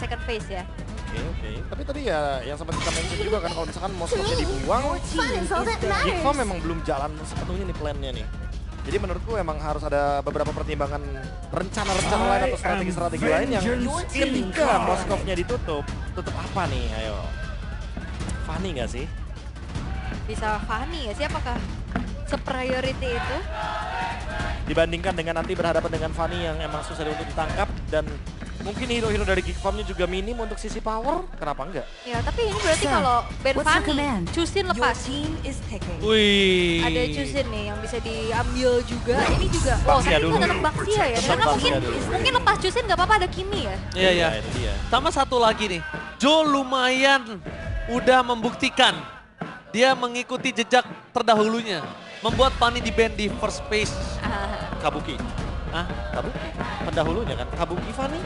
second phase ya. Oke. Tapi tadi ya yang sempat kita mention juga kan kalau misalkan Moskownya dibuang, Gigfa memang belum jalan sepenuhnya nih plannya nih. Jadi menurutku emang harus ada beberapa pertimbangan rencana-rencana lain atau strategi-strategi lain yang ketika Moskovnya tutup apa nih? Ayo. Fanny nggak sih? Bisa Fanny ya sih, apakah se-priority itu? Dibandingkan dengan nanti berhadapan dengan Fanny yang emang susah untuk ditangkap dan mungkin hero-hero dari Geek Farm-nya juga minim untuk sisi power, kenapa enggak? Ya, tapi ini berarti kalau Ben Fanny, Chusin lepas. Wih. Ada Chusin nih yang bisa diambil juga. Ini juga, Baxia tapi dulu. tetap Baxia ya. Tetap Karena Baxia dulu. mungkin lepas Chusin nggak apa-apa, ada Kimi ya. Iya. Itu dia. Sama satu lagi nih, Joe lumayan udah membuktikan dia mengikuti jejak terdahulunya. Membuat Fanny di band di first phase. Kabuki. Hah? Kabuki? Pendahulunya kan? Kabuki Fanny?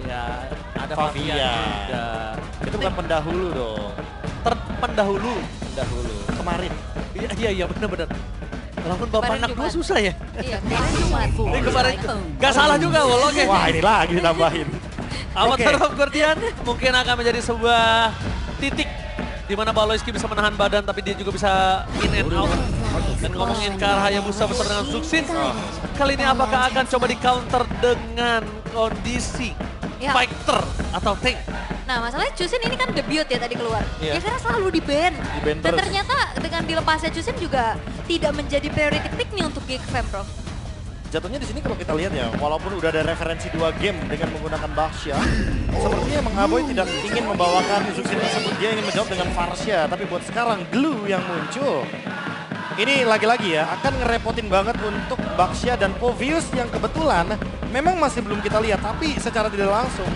Iya, ada Favia. Favian juga. Itu bukan pendahulu dong. Pendahulu. Pendahulu. Kemarin. Iya benar-benar. Walaupun Bapak Kemarin anak dua Jumat. susah ya. Iya, kemarin Jumat. Ini kemarin gak salah juga Wol, oke. Wah ini lagi ditambahin. Avatar Oke. of Guardian mungkin akan menjadi sebuah titik di mana Baloyski bisa menahan badan tapi dia juga bisa in and out. Dan ngomongin ke arah Hayabusa bersama dengan Zuxin. Kali ini apakah akan coba di counter dengan kondisi Ya. fighter atau tank? Nah, masalahnya Chusin ini kan debut ya tadi keluar. Iya. Ya karena selalu di-ban. Di-ban Dan terus. ternyata dengan dilepasnya Chusin juga tidak menjadi priority pick nih untuk Geek Fam, Bro. Jatuhnya di sini kalau kita lihat ya, walaupun udah ada referensi 2 game dengan menggunakan Baxia, sepertinya emang Aboy tidak ingin membawakan Zuxin tersebut. Dia ingin menjawab dengan Farsia, tapi buat sekarang Glue yang muncul. Ini lagi-lagi ya, akan ngerepotin banget untuk Baxia dan Povius yang kebetulan memang masih belum kita lihat, tapi secara tidak langsung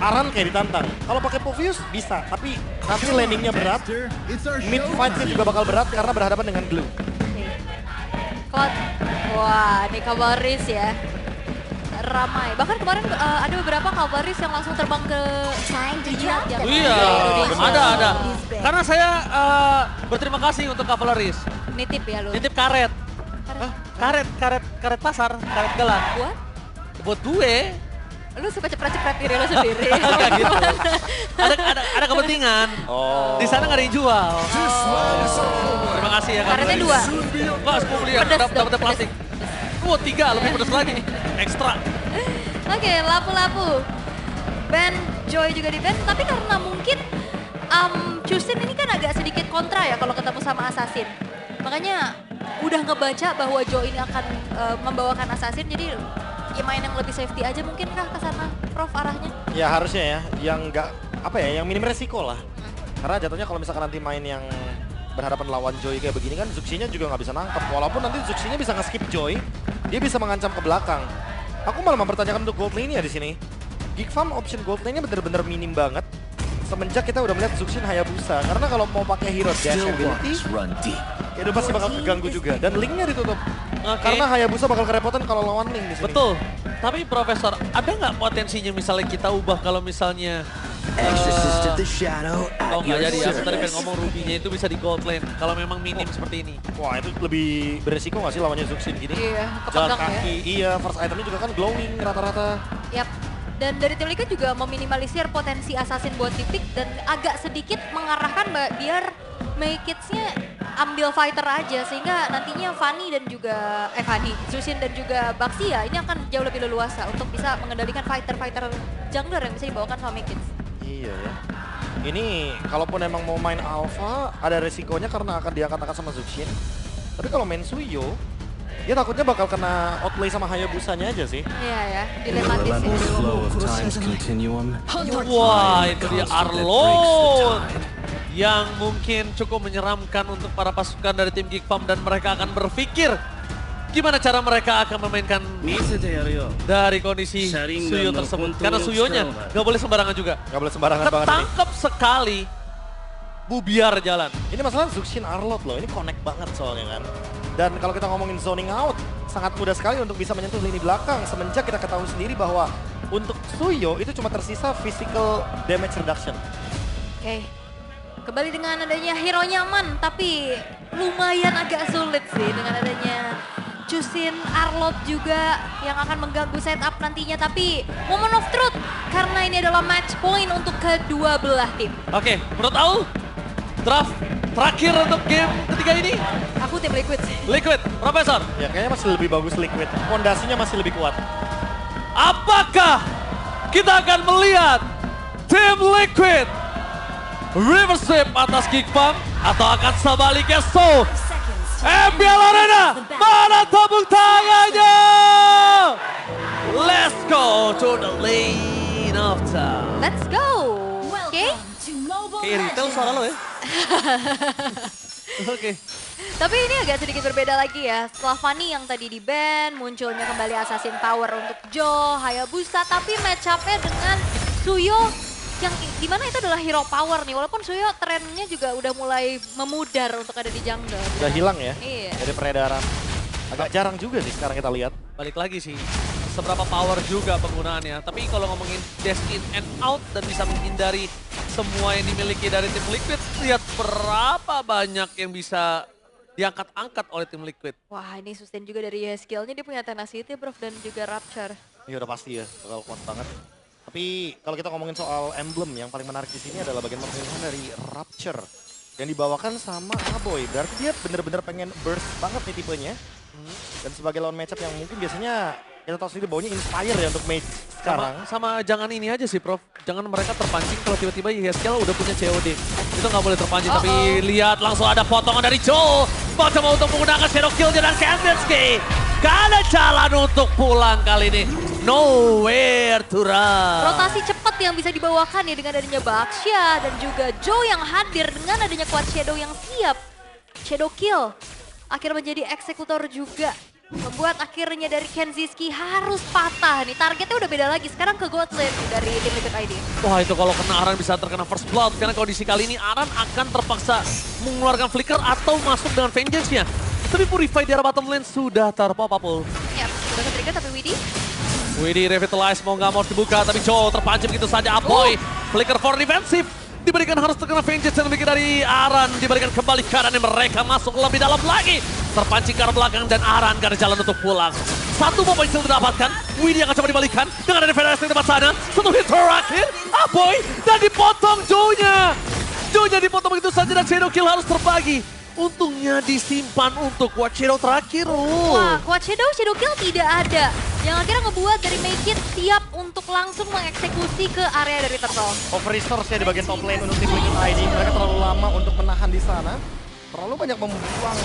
Aran kayak ditantang. Kalau pakai Povius bisa, tapi nanti landingnya berat, mid fight-nya juga bakal berat karena berhadapan dengan Glue. Kot. Wah, ini Cavalrys ya. Ramai. Bahkan kemarin ada beberapa Cavalrys yang langsung terbang ke Jihad ya. Iya, ada. Karena saya berterima kasih untuk Cavalrys. Nitip ya lu. Nitip karet. Karet pasar, karet gelang. Buat? Buat gue. Lu suka cepret-cepret diri lu sendiri. Kayak gitu. Ada kepentingan. Oh. Di sana nggak ada yang jual. Terima kasih ya Karetnya Cavalrys. 2. Enggak, 10 beli ya, Pedas dong, dapat plastik. 3, lebih pedas lagi. Ekstra. Oke, lapu-lapu. Ben Joy juga di ban, tapi karena mungkin Chusin ini kan agak sedikit kontra ya kalau ketemu sama Assassin. Makanya udah ngebaca bahwa Joy ini akan membawakan Assassin, jadi ya main yang lebih safety aja mungkin kah ke sana, Prof, arahnya? Ya harusnya ya, yang nggak yang minim resiko lah. Karena jatuhnya kalau misalkan nanti main yang berhadapan lawan Joy kayak begini kan Zuxinya juga nggak bisa nangkep. Walaupun nanti Zuxinya bisa nge-skip Joy, dia bisa mengancam ke belakang. Aku malah mempertanyakan untuk gold lane ya di sini. Geek Farm option gold lane-nya bener-bener minim banget. Semenjak kita udah melihat Zuxin Hayabusa. Karena kalau mau pakai hero dash ability, ya udah pasti bakal keganggu juga. Dan link-nya ditutup. Oke. Karena Hayabusa bakal kerepotan kalau lawan link di sini. Betul. Tapi Profesor, ada nggak potensinya misalnya kita ubah kalau misalnya oh nggak jadi ya, aku tadi pengen ngomong rubinya itu bisa di gold lane kalau memang minim seperti ini. Wah itu lebih beresiko nggak sih lawannya Zuxin gini? Iya, Jalan kepegang ya. kaki, iya first itemnya juga kan glowing rata-rata. Yap. Dan dari tim Liga juga meminimalisir potensi Assassin buat dipik dan agak sedikit mengarahkan biar Maykits-nya ambil fighter aja sehingga nantinya Fanny dan juga Fanny, Zuxin dan juga Baxia ini akan jauh lebih leluasa untuk bisa mengendalikan fighter-fighter jungler yang bisa dibawakan sama Maykits. Iya ya. Ini kalaupun emang mau main alpha ada resikonya karena akan diangkat-angkat sama Zuxin. Tapi kalau main Suyo, dia takutnya bakal kena outplay sama Hayabusanya aja sih. Iya ya, dilematis ya. Flow of time's continuum. Wah itu dia Arlon yang mungkin cukup menyeramkan untuk para pasukan dari tim Geek Farm dan mereka akan berpikir gimana cara mereka akan memainkan dari kondisi Suyo tersebut. Karena Suyonya nggak boleh sembarangan juga. Nggak boleh sembarangan banget ini. Ketangkep sekali, bubiar jalan. Ini masalah Zuxin Arlot loh, ini connect banget soalnya kan. Dan kalau kita ngomongin zoning out, sangat mudah sekali untuk bisa menyentuh lini belakang. Semenjak kita ketahui sendiri bahwa untuk Suyo itu cuma tersisa physical damage reduction. Oke, kembali dengan adanya hero nyaman tapi lumayan agak sulit sih dengan adanya Chusin, Arlov juga yang akan mengganggu setup nantinya. Tapi moment of truth karena ini adalah match point untuk kedua belah tim. Oke, menurut Aul, draft terakhir untuk game ketiga ini, Aku tim Liquid sih. Liquid, Profesor. Ya kayaknya masih lebih bagus Liquid. Fondasinya masih lebih kuat. Apakah kita akan melihat tim Liquid reverse sweep atas Geekfam atau akan sebaliknya? So, MPL Arena, mana tepuk tangannya? Let's go to the lane of time. Let's go. Oke. Kayak retail suara lo ya. Oke. Tapi ini agak sedikit berbeda lagi ya. Setelah Fanny yang tadi di ban, munculnya kembali Assassin Power untuk Jo, Hayabusa. Tapi match up-nya dengan Suyo yang dimana itu adalah hero power nih. Walaupun Suyo trennya juga udah mulai memudar untuk ada di jungle. Udah hilang ya Iya. dari peredaran. Agak jarang juga sih sekarang kita lihat. Balik lagi sih, seberapa power juga penggunaannya. Tapi kalau ngomongin dash in and out dan bisa menghindari semua yang dimiliki dari tim Liquid, lihat berapa banyak yang bisa diangkat-angkat oleh tim Liquid. Wah, ini sustain juga dari skillnya. Dia punya tenacity, bro, dan juga rapture. Iya udah pasti ya, bakal kuat banget. Tapi kalau kita ngomongin soal emblem, yang paling menarik di sini adalah bagian pemilihan dari Rapture yang dibawakan sama Aboy. Berarti dia bener-bener pengen burst banget nih tipenya. Dan sebagai lawan matchup yang mungkin biasanya kita tahu sendiri baunya inspire ya untuk mage sekarang. Sama jangan ini aja sih, Prof. Jangan mereka terpancing kalau tiba-tiba YSKL udah punya COD. Itu nggak boleh terpancing, tapi lihat langsung ada potongan dari Joe. Coba untuk menggunakan Shadow Kill-nya dan Kandinsky. Gak ada jalan untuk pulang kali ini. Nowhere to run. Rotasi cepat yang bisa dibawakan ya dengan adanya Baxia dan juga Joe yang hadir dengan adanya Quad Shadow yang siap. Shadow Kill akhirnya menjadi eksekutor juga. Membuat akhirnya dari Kenziski harus patah nih. Targetnya udah beda lagi. Sekarang ke Godlane dari tim Liquid ID. Wah itu kalau kena Aran bisa terkena first blood. Karena kondisi kali ini Aran akan terpaksa mengeluarkan flicker atau masuk dengan vengeance-nya. Tapi Purify di arah bottom lane sudah terpop Apul. Ya, udah ke-trigger tapi Widhi revitalize mau nggak mau harus dibuka. Tapi Joe terpancing begitu saja. Apoy flicker for defensive. Diberikan harus terkena vengeance yang diberikan dari Aran. Diberikan kembali kanan yang mereka masuk lebih dalam lagi. Terpancing ke arah belakang dan Aran gak ada jalan untuk pulang. Satu bomb still didapatkan. Widhi akan coba dibalikan dengan ada Federasi di tempat sana. Satu hit terakhir. Apoy dan dipotong Joe-nya. Joe-nya dipotong begitu saja dan Shadow Kill harus terbagi. Untungnya disimpan untuk Quad Shadow terakhir. wah, Quad Shadow Kill tidak ada. Yang akhirnya ngebuat dari Make It siap untuk langsung mengeksekusi ke area dari Turtle. Over resource ya di bagian top lane untuk tim Liquid ID. Mereka terlalu lama untuk menahan di sana. Terlalu banyak membuang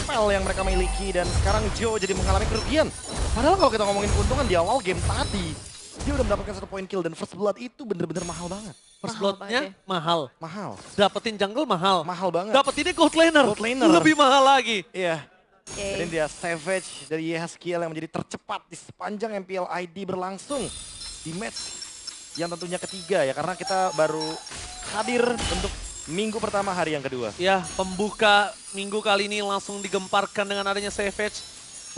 spell yang mereka miliki dan sekarang Joe jadi mengalami kerugian. Padahal kalau kita ngomongin keuntungan di awal game tadi, dia udah mendapatkan 1 point kill dan first blood itu bener-bener mahal banget. First Mahal blood-nya banget mahal. Mahal. Dapetin jungle mahal. Mahal banget. Dapetinnya gold laner. Gold laner. Lebih mahal lagi. Iya. Oke. Jadi dia Savage dari YSKL yang menjadi tercepat di sepanjang MPL ID berlangsung di match yang tentunya ketiga ya. Karena kita baru hadir untuk minggu pertama hari yang kedua. Ya, pembuka minggu kali ini langsung digemparkan dengan adanya Savage.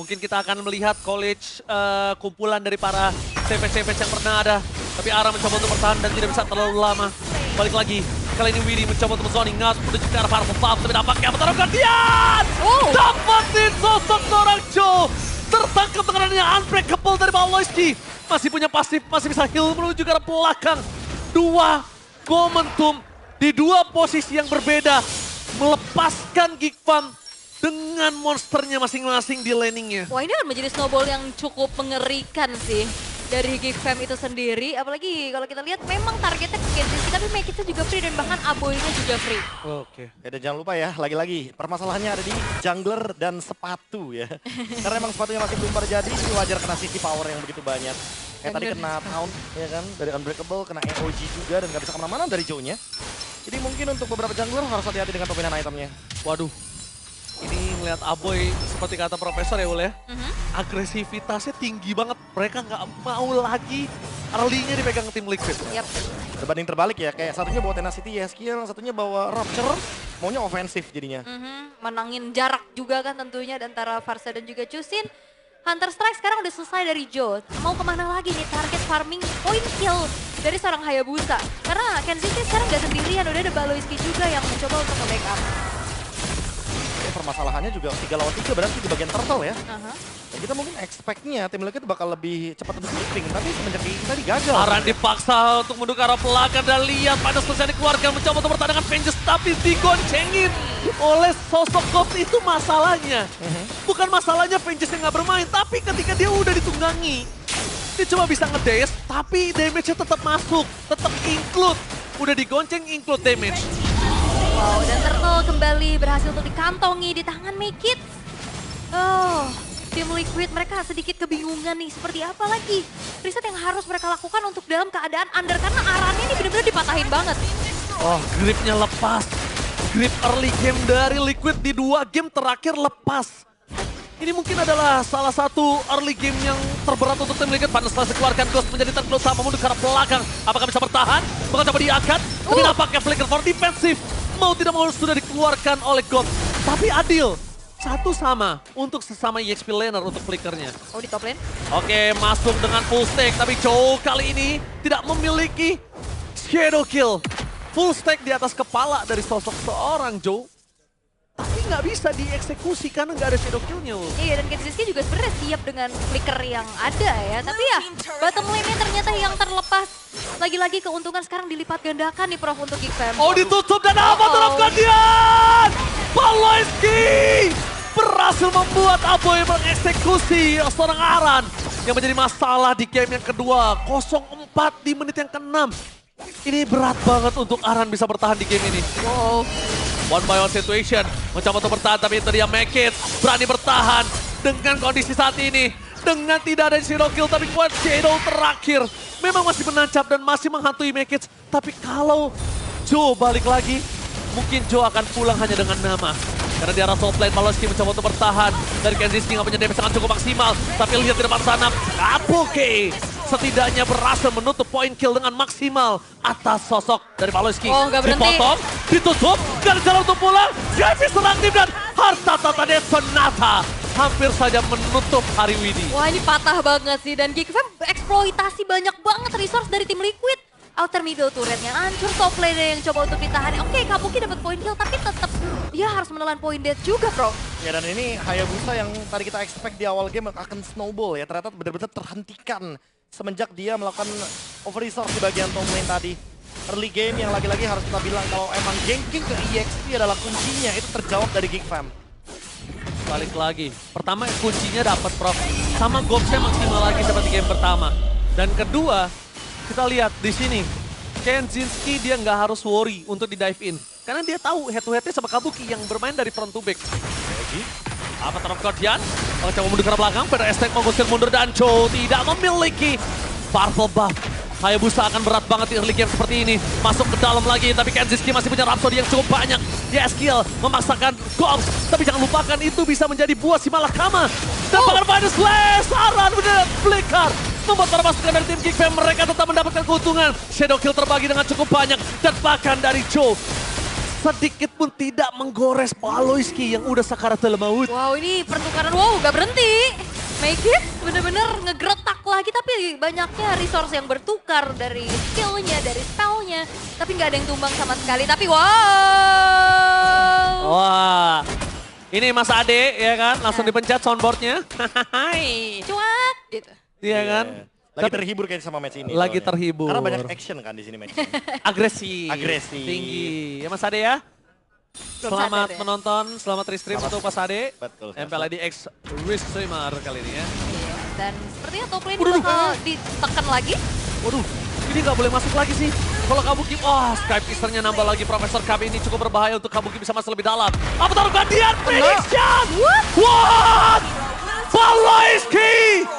Mungkin kita akan melihat college kumpulan dari para Savage yang pernah ada. Tapi Ara mencoba untuk bertahan dan tidak bisa terlalu lama. Balik lagi. Kali ini Widhi mencoba untuk zoning out menuju ke arah Powerful Puff. Tapi nampaknya Petarung Guardian! Dapatin sosok seorang Joe! Tertangkap dengan adanya unbreakable dari Pawloski. Masih punya pasif, masih bisa heal menuju ke arah belakang. Dua momentum di dua posisi yang berbeda. Melepaskan Geekfam dengan monsternya masing-masing di laningnya. Wah, ini akan menjadi snowball yang cukup mengerikan sih dari Geekfam itu sendiri. Apalagi kalau kita lihat memang targetnya ke Kenziski, tapi Make It juga free dan bahkan Aboy-nya juga free. Oke. Ya, dan jangan lupa ya, lagi-lagi permasalahannya ada di jungler dan sepatu ya. Karena emang sepatunya masih belum terjadi, jadi wajar kena CC power yang begitu banyak. Kayak tadi kena Taunt ya kan, dari Unbreakable, kena AOG juga dan gak bisa kemana-mana dari Joe-nya. Jadi mungkin untuk beberapa jungler harus hati-hati dengan pemilihan itemnya. Waduh. Ini ngeliat Aboy seperti kata Profesor ya Ul ya. Agresivitasnya tinggi banget. Mereka nggak mau lagi early-nya dipegang tim Liquid. Yap. Berbanding terbalik ya, kayak satunya bawa Tenacity YSKL, satunya bawa Rapture, maunya ofensif jadinya. Menangin jarak juga kan tentunya antara Farsa dan juga Chusin. Hunter Strike sekarang udah selesai dari Joe. Mau kemana lagi nih target farming point kill dari seorang Hayabusa. Karena Kenziski sekarang gak sendirian, udah ada Baloiski juga yang mencoba untuk nge-backup. ini permasalahannya juga 3 lawan 3 berarti di bagian turtle ya. Aha. Dan kita mungkin expect-nya tim Liquid bakal lebih cepat untuk sweeping, tapi semenjak tadi gagal. Aran dipaksa untuk menuju ke arah belakang dan lihat pada selesai dikeluarkan mencoba untuk bertahan dengan Vengeance tapi digoncengin oleh sosok Gops. Itu masalahnya. Bukan masalahnya Vengeance yang nggak bermain, tapi ketika dia udah ditunggangi, dia cuma bisa ngedash tapi damage-nya tetap masuk, tetap include. Udah digonceng include damage. Wow, dan Turtle kembali berhasil untuk dikantongi di tangan Make It. Oh, tim Liquid mereka sedikit kebingungan nih, seperti apa lagi riset yang harus mereka lakukan untuk dalam keadaan under, karena Arannya ini benar-benar dipatahin banget. Oh, gripnya lepas. Grip early game dari Liquid di 2 game terakhir lepas. Ini mungkin adalah salah satu early game yang terberat untuk tim Liquid. Panas setelah dikeluarkan, Ghost menjadi terkeluar sama mundur ke arah belakang. Apakah bisa bertahan? Bakal coba diangkat. Tapi nampaknya Flicker for defensif. Mau tidak mau sudah dikeluarkan oleh Ghost. Tapi adil. Satu sama untuk sesama EXP laner untuk flickernya. Oh, di top lane. Oke, masuk dengan full stack. Tapi Joe kali ini tidak memiliki shadow kill. Full stack di atas kepala dari sosok seorang Joe. Tapi nggak bisa dieksekusi karena nggak ada shadow kill-nya. Iya, dan Kenziski juga sebenarnya siap dengan flicker yang ada ya. Tapi ya, bottom lane-nya ternyata yang terlepas. Lagi-lagi keuntungan sekarang dilipat gandakan nih Prof untuk Geekfam. Oh, ditutup dan apa terapkan dia? Paloisky berhasil membuat Aboy mengeksekusi seorang Aran yang menjadi masalah di game yang kedua. 0-4 di menit yang ke-6. Ini berat banget untuk Aran bisa bertahan di game ini. Wow. One by one situation, mencoba untuk bertahan tapi itu dia Make It berani bertahan dengan kondisi saat ini. Dengan tidak ada shadow kill tapi kuat shadow terakhir. Memang masih menancap dan masih menghantui Make It. Tapi kalau Joe balik lagi, mungkin Joe akan pulang hanya dengan nama. Karena di arah top lane, Paloisky mencoba untuk bertahan. Dari Kenziski nggak punya damage sangat cukup maksimal. Tapi lihat di depan sana, Kabuki setidaknya berhasil menutup point kill dengan maksimal atas sosok dari Paloisky. Oh, nggak berhenti. Dipotong, ditutup, gak ada jalan untuk pulang. Gavi serang tim dan harta tatanya Sonata hampir saja menutup Hari Widi. Wah, ini patah banget sih. Dan Geekfam eksploitasi banyak banget resource dari tim Liquid. Outer middle turretnya hancur, top lane yang coba untuk ditahan. Oke, Kabuki dapat point kill, tapi tetap dia harus menelan point death juga, bro. Ya, dan ini Hayabusa yang tadi kita expect di awal game akan snowball ya, ternyata benar-benar terhentikan semenjak dia melakukan over resource di bagian top lane tadi. Early game yang lagi-lagi harus kita bilang kalau emang ganking ke EXP adalah kuncinya, itu terjawab dari Geekfam. Balik lagi. Pertama kuncinya dapat Prof. Sama Gopsnya maksimal lagi seperti game pertama. Dan kedua, kita lihat di sini. Kenzinski dia nggak harus worry untuk di dive in. Karena dia tahu head to headnya sama Kabuki yang bermain dari front to back. Apa terhadap Guardian? Kalau coba mundur ke arah belakang, pada Estek mengusir mundur dan Joe tidak memiliki Purple buff. Hayabusa akan berat banget di early game seperti ini. Masuk ke dalam lagi, tapi Kenziski masih punya Rhapsody yang cukup banyak. Skill memaksakan Gops, tapi jangan lupakan itu bisa menjadi buah si malakama. Dapatkan Final Slash, Aran benar flicker. Membuat para pasukan dari tim Geekfam mereka tetap mendapatkan keuntungan. Shadow kill terbagi dengan cukup banyak. Dan bahkan dari Joe, sedikit pun tidak menggores Paloisky yang udah sakarat dalam maut. Wow, ini pertukaran, wow, gak berhenti. Make It bener-bener ngegeretak lagi, tapi banyaknya resource yang bertukar dari skillnya, dari spellnya. Tapi nggak ada yang tumbang sama sekali, tapi wow. Wah, ini Mas Ade ya kan, langsung dipencet soundboardnya. Hai. Cuak gitu. Iya kan? Lagi terhibur kayaknya sama match ini. Lagi soalnya. terhibur. Karena banyak action kan di sini match. Agresif. Agresif. Tinggi. Ya Mas Ade ya. Selamat sadar ya. menonton, selamat restream untuk Mas Ade. Betul. MPLID X Risk Streamer kali ini ya. Dan sepertinya top lane Waduh. bakal ditekan lagi. Waduh, ini nggak boleh masuk lagi sih. Kalau Kabuki, wah Skype Easternya nambah lagi. Profesor Kabi ini cukup berbahaya untuk Kabuki bisa masuk lebih dalam. Apa taruh Guardian? Prediction! What? Paloisky!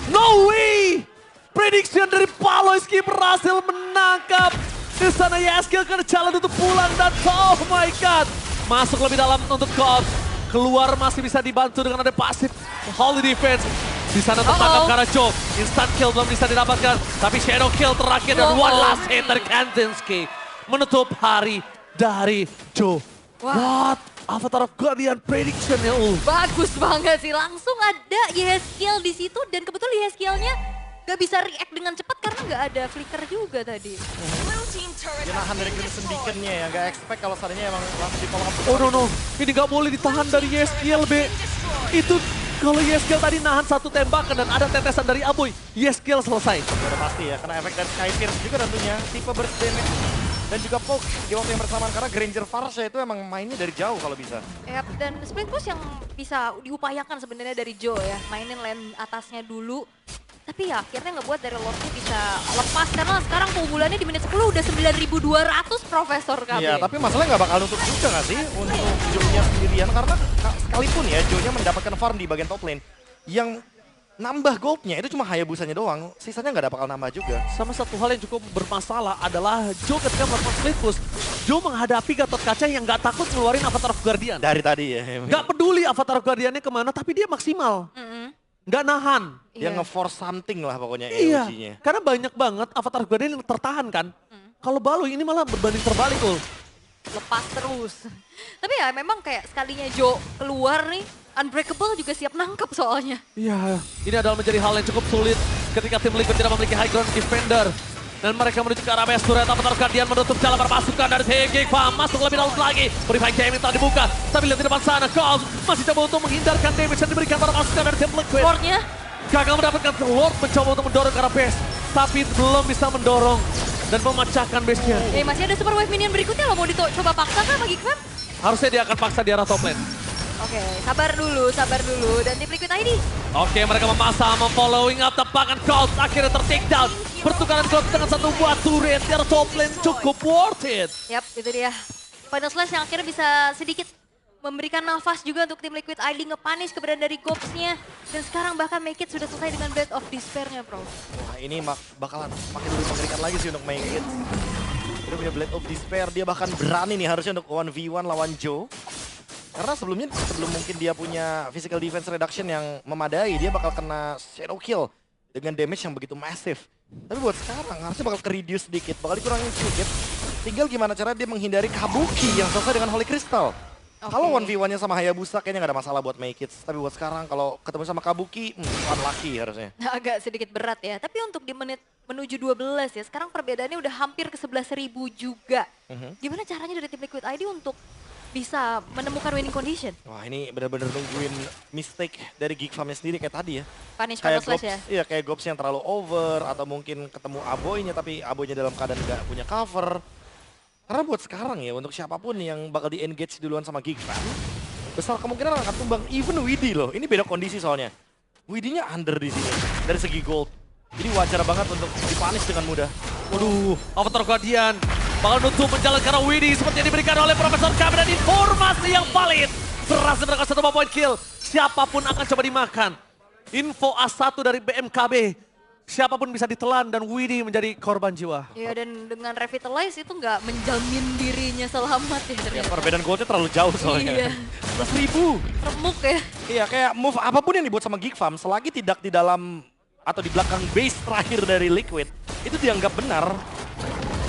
No way! Prediction dari Paloisky berhasil menangkap. Di sana Skill ke jalan untuk pulang dan oh my god. Masuk lebih dalam untuk Gops. Keluar masih bisa dibantu dengan ada pasif Holy Defense. Di sana tertangkap karena Joe. Instant kill belum bisa didapatkan. Tapi shadow kill terakhir dan one last hit dari Kanzinski. Menutup hari dari Joe. What? Avatar of Guardian prediction ya Bagus banget sih, langsung ada Yeskiel di situ dan kebetulan Yeskielnya Gak bisa react dengan cepat karena gak ada flicker juga tadi. Dia nahan dari Crimson Beacon-nya ya, gak expect kalau seandainya emang langsung di-follow up. Oh no, ini nggak boleh ditahan dari Yeskiel, B. Itu kalau Yeskiel tadi nahan satu tembakan dan ada tetesan dari Aboy, Yeskiel selesai. Udah pasti ya, karena efek dari Sky Pierce juga tentunya, tipe burst damage. Dan juga poke di waktu yang bersamaan karena Granger Farsha itu emang mainnya dari jauh kalau bisa. Yap, dan split push yang bisa diupayakan sebenarnya dari Joe ya, mainin lane atasnya dulu. Tapi ya akhirnya ngebuat dari Lordnya bisa lepas karena sekarang keunggulannya di menit 10 udah 9.200 Profesor KB. Iya, tapi masalahnya nggak bakal nutup juga nggak sih untuk Joe-nya sendirian karena sekalipun ya Joe-nya mendapatkan farm di bagian top lane yang nambah goldnya itu cuma Hayabusanya doang, sisanya nggak bakal nambah juga. Sama satu hal yang cukup bermasalah adalah Joe ketika melakukan split push, Joe menghadapi Gatot Kaca yang nggak takut ngeluarin Avatar of Guardian. Dari tadi ya. Nggak peduli Avatar of Guardiannya kemana, tapi dia maksimal. Nggak nahan. Dia Iya. nge-force something lah pokoknya Iya, EOG-nya. karena banyak banget Avatar of Guardian yang tertahan kan. Kalau Balu ini malah berbanding terbalik loh. Lepas terus. Tapi ya memang kayak sekalinya Joe keluar nih, Unbreakable juga siap nangkep soalnya. Iya, ini adalah menjadi hal yang cukup sulit ketika tim Liquid tidak memiliki high ground defender. Dan mereka menuju ke arah base turret, Avatar Guardian menutup jalan perpasukan dari tim Geek Farm. Masuk lebih dalam lagi, Purifying Damage telah dibuka. Tapi lihat di depan sana, Colt masih coba untuk menghindarkan damage yang diberikan pada pasukan dari tim Liquid. Lordnya, Gagal mendapatkan Lord mencoba untuk mendorong ke arah base. Tapi belum bisa mendorong dan memecahkan base-nya. masih ada super wave minion berikutnya loh, mau dicoba paksa kan bagi Geekfam? Harusnya dia akan paksa di arah top lane. Oke, sabar dulu. Dan tim Liquid ID. Oke, mereka memasang, memfollowing up tebakan Colt, akhirnya ter-take down. Pertukaran Colt dengan satu buah turret di arah top lane cukup worth it. Yap, itu dia. Final Slash yang akhirnya bisa sedikit memberikan nafas juga untuk tim Liquid ID nge-punish keberadaan dari Gops-nya. Dan sekarang bahkan Make It sudah selesai dengan Blade of Despair-nya, bro. Wah ini bakalan makin lebih mengerikan lagi sih untuk Make It. Dia punya Blade of Despair, dia bahkan berani nih harusnya untuk 1v1 lawan Joe. Karena sebelum mungkin dia punya physical defense reduction yang memadai, dia bakal kena shadow kill dengan damage yang begitu massive. Tapi buat sekarang harusnya bakal ke-reduce sedikit, bakal dikurangin sedikit. Tinggal gimana cara dia menghindari Kabuki yang selesai dengan Holy Crystal. Kalau 1v1-nya sama Hayabusa kayaknya nggak ada masalah buat Make It. Tapi buat sekarang kalau ketemu sama Kabuki, unlucky harusnya. Agak sedikit berat ya. Tapi untuk di menit menuju 12 ya, sekarang perbedaannya udah hampir ke 11.000 juga. Gimana caranya dari tim Liquid ID untuk bisa menemukan winning condition? Wah ini benar-benar nungguin mistake dari Geek Farm-nya sendiri kayak tadi ya. Punish Kayak Final Slash ya? Iya kayak Gops yang terlalu over atau mungkin ketemu Aboy-nya tapi Aboy-nya dalam keadaan nggak punya cover. Karena buat sekarang ya untuk siapapun yang bakal di-engage duluan sama Geek Farm, besar kemungkinan akan tumbang even Widdy loh. Ini beda kondisi soalnya. Widdy-nya under di sini dari segi gold. Jadi wajar banget untuk dipunish dengan mudah. Waduh, Avatar Guardian bakal nutup menjalan ke arah Widdy seperti yang diberikan oleh Profesor Kami dan informasi yang valid. Berhasil mendapatkan satu point kill. Siapapun akan coba dimakan. Info A1 dari BMKB. Siapapun bisa ditelan dan Widdy menjadi korban jiwa. Iya, dan dengan Revitalize itu nggak menjamin dirinya selamat ya Ya, ternyata. perbedaan goldnya terlalu jauh soalnya. Iya. 11.000. Remuk ya. Iya kayak move apapun yang dibuat sama Geek Farm selagi tidak di dalam atau di belakang base terakhir dari Liquid itu dianggap benar.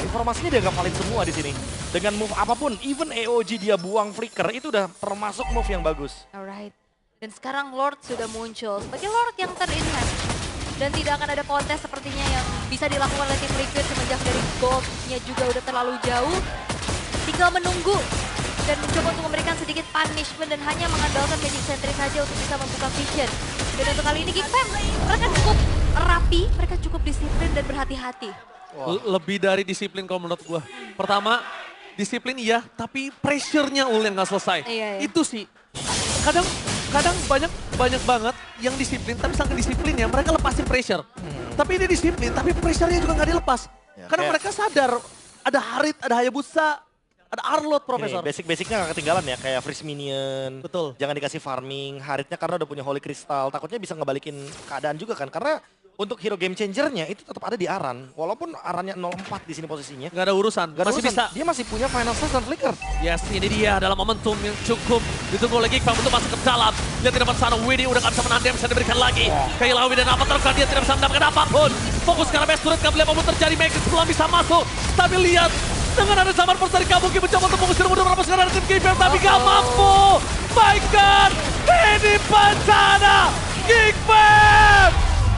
Informasinya dianggap valid semua di sini. Dengan move apapun, even EOG dia buang flicker itu udah termasuk move yang bagus. Alright. Dan sekarang Lord sudah muncul sebagai Lord yang ter-enhance. Dan tidak akan ada kontes sepertinya yang bisa dilakukan oleh tim Liquid semenjak dari goldnya juga udah terlalu jauh. Tinggal menunggu dan mencoba untuk memberikan sedikit punishment dan hanya mengandalkan Magic Sentry saja untuk bisa membuka vision. Dan untuk kali ini Geek Fam, mereka cukup rapi, mereka cukup disiplin dan berhati-hati. Lebih dari disiplin kalau menurut gua. Pertama, disiplin iya, tapi pressure-nya Ul yang nggak selesai. Iya, iya. Itu sih. Kadang banyak banget yang disiplin, tapi saking disiplinnya mereka lepasin pressure. Tapi ini disiplin, tapi pressure-nya juga nggak dilepas. Ya, Karena kayak- mereka sadar ada Harit, ada Hayabusa, ada Arlot, Profesor. Ini basic-basicnya gak ketinggalan ya, kayak freeze minion. Betul. Jangan dikasih farming, Haritnya karena udah punya Holy Crystal, takutnya bisa ngebalikin keadaan juga kan. Karena untuk hero game changernya itu tetap ada di Aran. Walaupun Arannya 04 di sini posisinya. Nggak ada urusan, Gak ada masih urusan, bisa. dia masih punya Final Slash dan Flicker. Yes, ini dia adalah momentum yang cukup ditunggu oleh Geek Farm untuk masuk ke dalam. Lihat di depan sana, Widdy udah gak bisa menahan, dia bisa diberikan lagi. Kehilangan Widdy dan Avatar Guardian tidak bisa mendapatkan apapun. Fokus karena best turret, gak boleh apapun terjadi, Make It belum bisa masuk. Tapi lihat, dengan ada Zaman Force dari Kabuki mencoba untuk mengusir mundur berapa sekarang dari tim Geek Farm, tapi gak mampu. My God, ini bencana Geek Farm,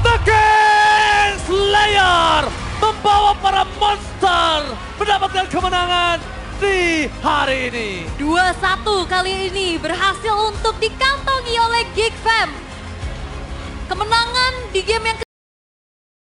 the Kings! Slayer membawa para monster mendapatkan kemenangan di hari ini. 2-1 kali ini berhasil untuk dikantongi oleh Geek Fam. Kemenangan di game yang